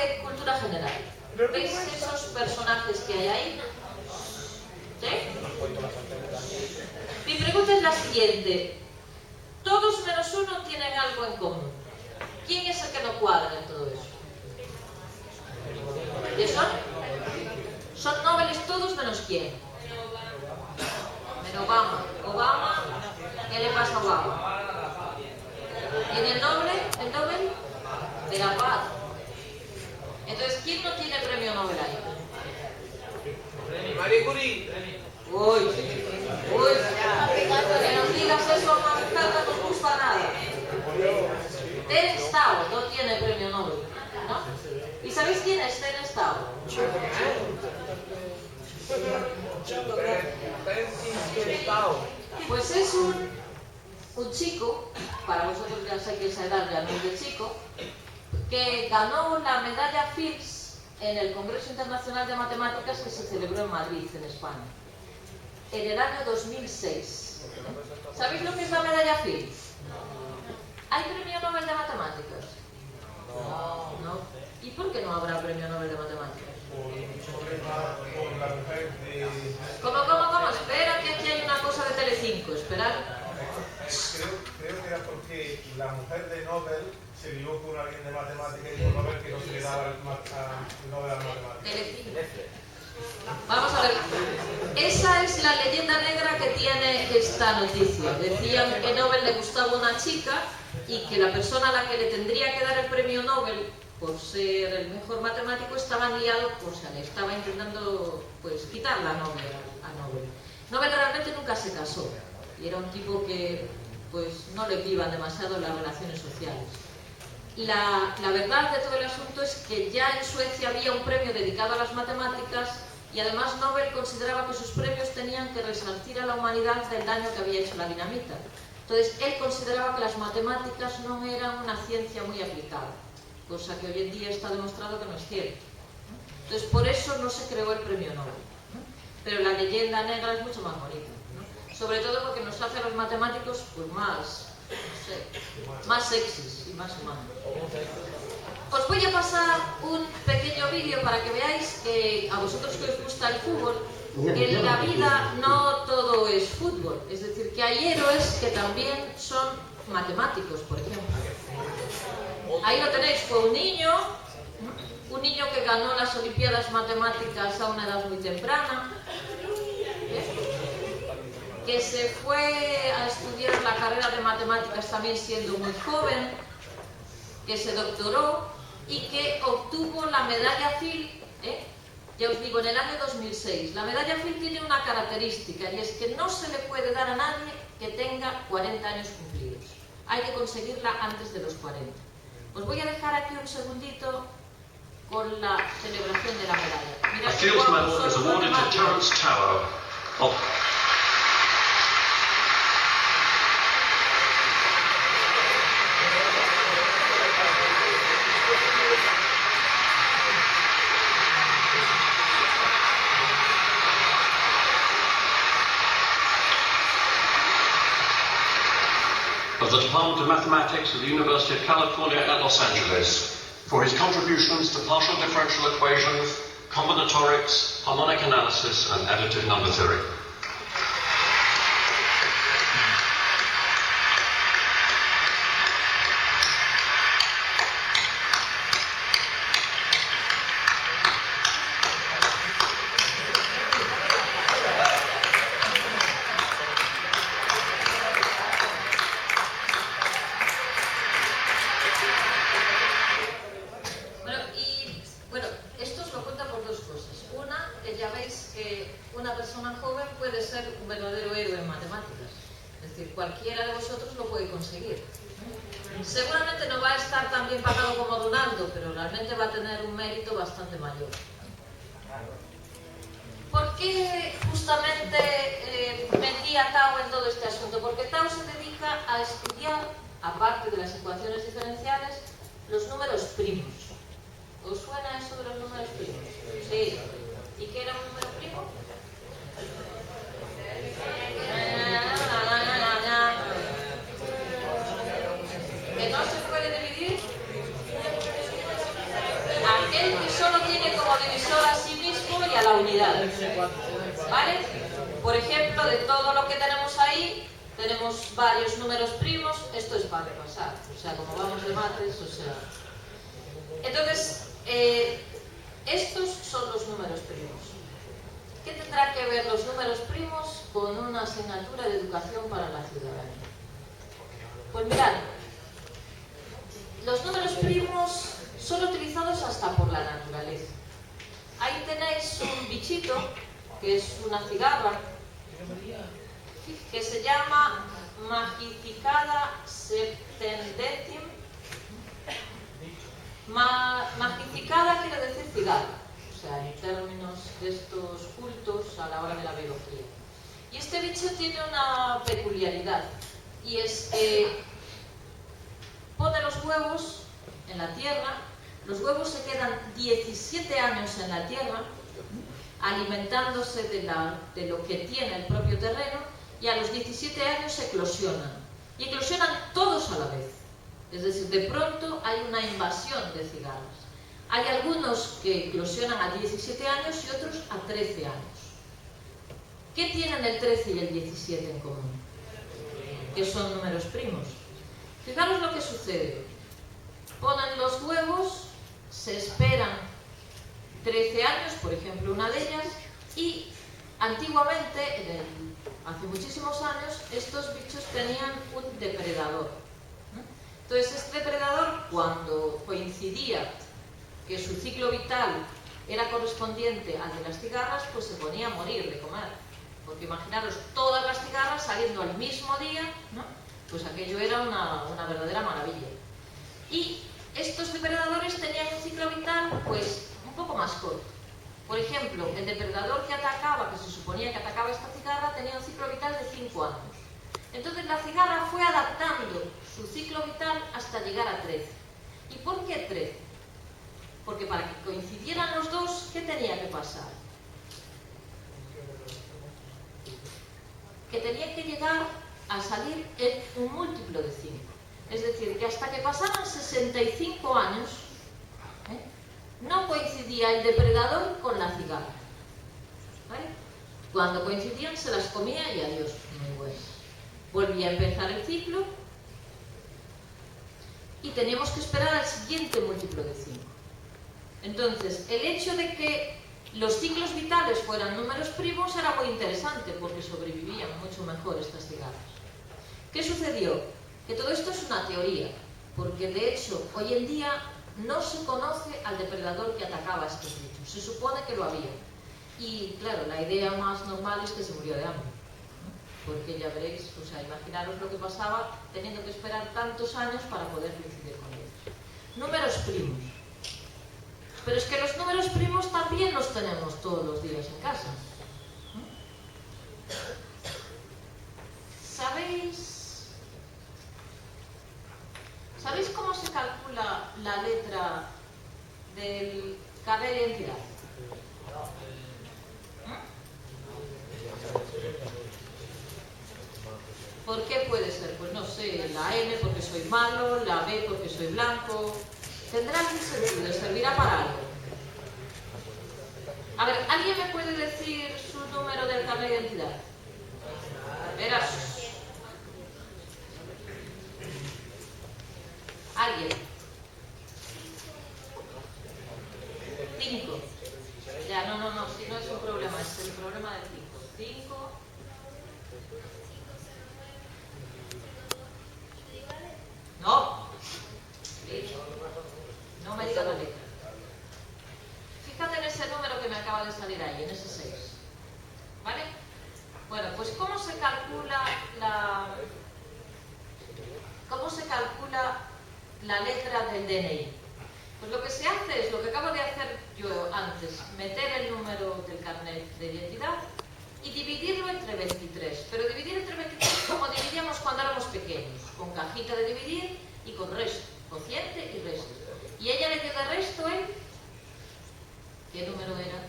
de cultura general. ¿Veis esos personajes que hay ahí? ¿Sí? Mi pregunta es la siguiente. Todos menos uno tienen algo en común. ¿Quién es el que no cuadra en todo eso? ¿Qué son? Son nobles todos menos quién. Menos Obama. Obama, ¿qué le pasa a Obama? ¿Y en el Nobel de la paz? Entonces, ¿quién no tiene premio Nobel ahí? Marie Curie. Uy, que nos digas eso a una mujer no nos gusta nada. Terence Tao no tiene premio Nobel, ¿no? ¿Y sabéis quién es Terence Tao? Pues es un chico, para vosotros ya sé que esa edad ya no es de chico, que ganó la medalla Fields en el Congreso Internacional de Matemáticas que se celebró en Madrid, en España, en el año 2006. ¿Sabéis lo que es la medalla Fields? ¿Hay premio Nobel de Matemáticas? No. ¿Y por qué no habrá premio Nobel de Matemáticas? ¿Cómo? Espera, que aquí hay una cosa de Telecinco, esperad. Creo que era porque la mujer de Nobel se lió con alguien de matemáticas y por Nobel que no se le daba el Nobel a matemáticas. Telecinco. Vamos a ver, esa es la leyenda negra que tiene esta noticia. Decían que Nobel le gustaba una chica y que la persona a la que le tendría que dar el premio Nobel por ser el mejor matemático estaba liado, o sea, le estaba intentando pues quitar la Nobel a Nobel. Nobel realmente nunca se casó y era un tipo que pues no le iban demasiado las relaciones sociales. La verdad de todo el asunto es que ya en Suecia había un premio dedicado a las matemáticas y además Nobel consideraba que sus premios tenían que resarcir a la humanidad del daño que había hecho la dinamita. Entonces él consideraba que las matemáticas no eran una ciencia muy aplicada, cosa que hoy en día está demostrado que no es cierto. Entonces por eso no se creó el premio Nobel. Pero la leyenda negra es mucho más bonita, ¿no? Sobre todo porque nos hace a los matemáticos pues más, no sé, más sexys y más humanos. Os voy a pasar un pequeño vídeo para que veáis que a vosotros que os gusta el fútbol, que en la vida no todo es fútbol. Es decir, que hay héroes que también son matemáticos, por ejemplo. Ahí lo tenéis, fue un niño que ganó las Olimpiadas Matemáticas a una edad muy temprana, que se fue a estudiar la carrera de matemáticas también siendo muy joven, que se doctoró y que obtuvo la medalla Fields, ya os digo, en el año 2006. La medalla Fields tiene una característica y es que no se le puede dar a nadie que tenga 40 años cumplidos. Hay que conseguirla antes de los 40. Os voy a dejar aquí un segundito con la celebración de la medalla. Mirad, A Fields Medal is awarded to Terence Tao. Of the Department of Mathematics of the University of California at Los Angeles for his contributions to partial differential equations, combinatorics, harmonic analysis, and additive number theory. Cualquiera de vosotros lo puede conseguir. Seguramente no va a estar tan bien pagado como Ronaldo, pero realmente va a tener un mérito bastante mayor. ¿Por qué justamente metí a Tao en todo este asunto? Porque Tao se dedica a estudiar, aparte de las ecuaciones diferenciales, los números primos. ¿Os suena eso de los números primos? Sí. ¿Y qué era un número primo? ¿Que no se puede dividir? ¿A qué tenemos varios números primos, esto es para repasar, o sea, como vamos de mates, o sea... Entonces, estos son los números primos. ¿Qué tendrá que ver los números primos con una asignatura de educación para la ciudadanía? Pues mirad, los números primos son utilizados hasta por la naturaleza. Ahí tenéis un bichito, que es una cigarra, que se llama Magicicada septendecim. Magicicada quiere decir cigarra, o sea, en términos de estos cultos a la hora de la biología. Y este bicho tiene una peculiaridad, y es que pone los huevos en la tierra, los huevos se quedan 17 años en la tierra, alimentándose de lo que tiene el propio terreno, y a los 17 años se eclosionan. Y eclosionan todos a la vez. Es decir, de pronto hay una invasión de cigarras. Hay algunos que eclosionan a 17 años y otros a 13 años. ¿Qué tienen el 13 y el 17 en común? Que son números primos. Fijaros lo que sucede. Ponen los huevos, se esperan 13 años, por ejemplo, una de ellas, y antiguamente, hace muchísimos años, estos bichos tenían un depredador. Entonces, este depredador, cuando coincidía que su ciclo vital era correspondiente al de las cigarras, pues se ponía a morir de comer. Porque imaginaros todas las cigarras saliendo al mismo día, ¿no? Pues aquello era una verdadera maravilla. Y estos depredadores tenían un ciclo vital, pues, un poco más corto. Por ejemplo, el depredador que atacaba, que se suponía que atacaba esta cigarra, tenía un ciclo vital de 5 años. Entonces la cigarra fue adaptando su ciclo vital hasta llegar a 13. ¿Y por qué 13? Porque para que coincidieran los dos, ¿qué tenía que pasar? Que tenía que llegar a salir en un múltiplo de 5. Es decir, que hasta que pasaran 65 años, no coincidía el depredador con la cigarra. ¿Vale? Cuando coincidían se las comía y adiós, muy bueno. Volvía a empezar el ciclo y teníamos que esperar al siguiente múltiplo de 5. Entonces, el hecho de que los ciclos vitales fueran números primos era muy interesante porque sobrevivían mucho mejor estas cigarras. ¿Qué sucedió? Que todo esto es una teoría, porque de hecho hoy en día no se conoce al depredador que atacaba a estos bichos. Se supone que lo había. Y claro, la idea más normal es que se murió de hambre. Porque ya veréis, o sea, imaginaros lo que pasaba teniendo que esperar tantos años para poder coincidir con ellos. Números primos. Pero es que los números primos también los tenemos todos los días en casa. ¿Sabéis cómo se calcula la letra del carnet de identidad? ¿Por qué puede ser? Pues no sé, la N porque soy malo, la B porque soy blanco. Tendrá algún sentido, servirá para algo. A ver, ¿alguien me puede decir su número del carnet de identidad? Verás. ¿Alguien? 5. Ya, no, si no es un problema, es el problema del 5. 5. No. No me digas la letra. Fíjate en ese número que me acaba de salir ahí, en ese 6. ¿Vale? Bueno, pues ¿cómo se calcula la letra del DNI? Pues lo que se hace es lo que acabo de hacer yo antes, meter el número del carnet de identidad y dividirlo entre 23. Pero dividir entre 23 como dividíamos cuando éramos pequeños, con cajita de dividir y con resto, cociente y resto. Y ella le dio de resto el... ¿Qué número era?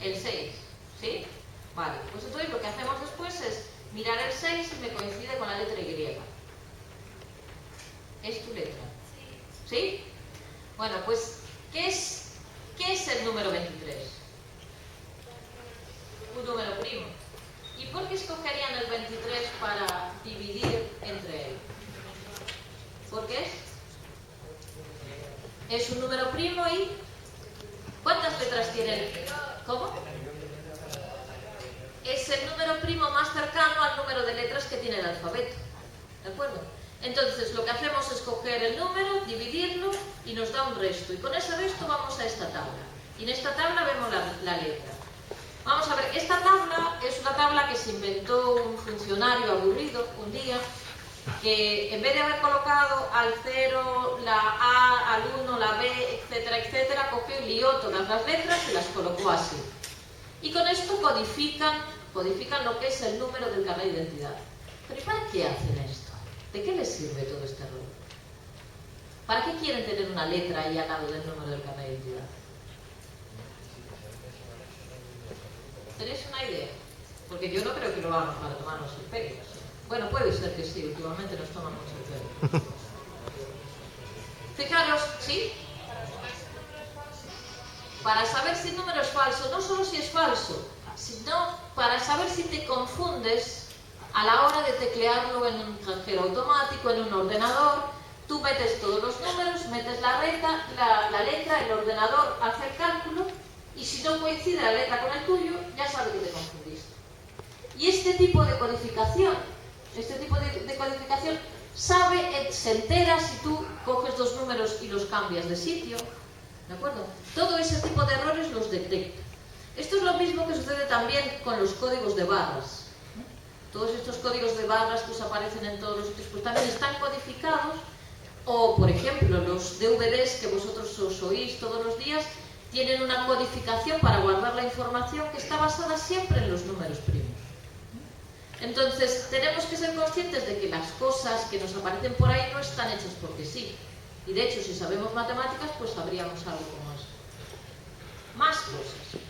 El 6, ¿sí? Vale, pues entonces lo que hacemos después es mirar el 6 y me coincide con la letra Y. ¿Es tu letra? ¿Sí? Bueno, pues, ¿qué es el número 23? Un número primo. ¿Y por qué escogerían el 23 para es un número primo y... ¿cuántas letras tiene? ¿Cómo? Es el número primo más cercano al número de letras que tiene el alfabeto. ¿De acuerdo? Entonces lo que hacemos es coger el número, dividirlo y nos da un resto. Y con ese resto vamos a esta tabla. Y en esta tabla vemos la letra. Vamos a ver, esta tabla es una tabla que se inventó un funcionario aburrido un día, que en vez de haber colocado al 0, la A, al 1, la B, etcétera, etcétera, cogió y lió todas las letras y las colocó así. Y con esto codifican lo que es el número del carnet de identidad. ¿Pero para qué hacen esto? ¿De qué les sirve todo este rollo? ¿Para qué quieren tener una letra ahí al lado del número del carnet de identidad? ¿Tenéis una idea? Porque yo no creo que lo hagan para tomarnos el pelo. Bueno, puede ser que sí, últimamente nos toman mucho el pelo. Fijaros, ¿sí? Para saber si el número es falso, no solo si es falso, sino para saber si te confundes a la hora de teclearlo en un cajero automático, en un ordenador. Tú metes todos los números, metes la letra, el ordenador hace el cálculo, y si no coincide la letra con el tuyo, ya sabes que te confundiste. Y este tipo de codificación, se entera si tú coges dos números y los cambias de sitio, ¿de acuerdo? Todo ese tipo de errores los detecta. Esto es lo mismo que sucede también con los códigos de barras. Todos estos códigos de barras que os aparecen en todos los sitios, pues también están codificados. O, por ejemplo, los DVDs que vosotros os oís todos los días, tienen una codificación para guardar la información que está basada siempre en los números primos. Entonces, tenemos que ser conscientes de que las cosas que nos aparecen por ahí no están hechas porque sí. Y de hecho, si sabemos matemáticas, pues sabríamos algo como eso. Más cosas.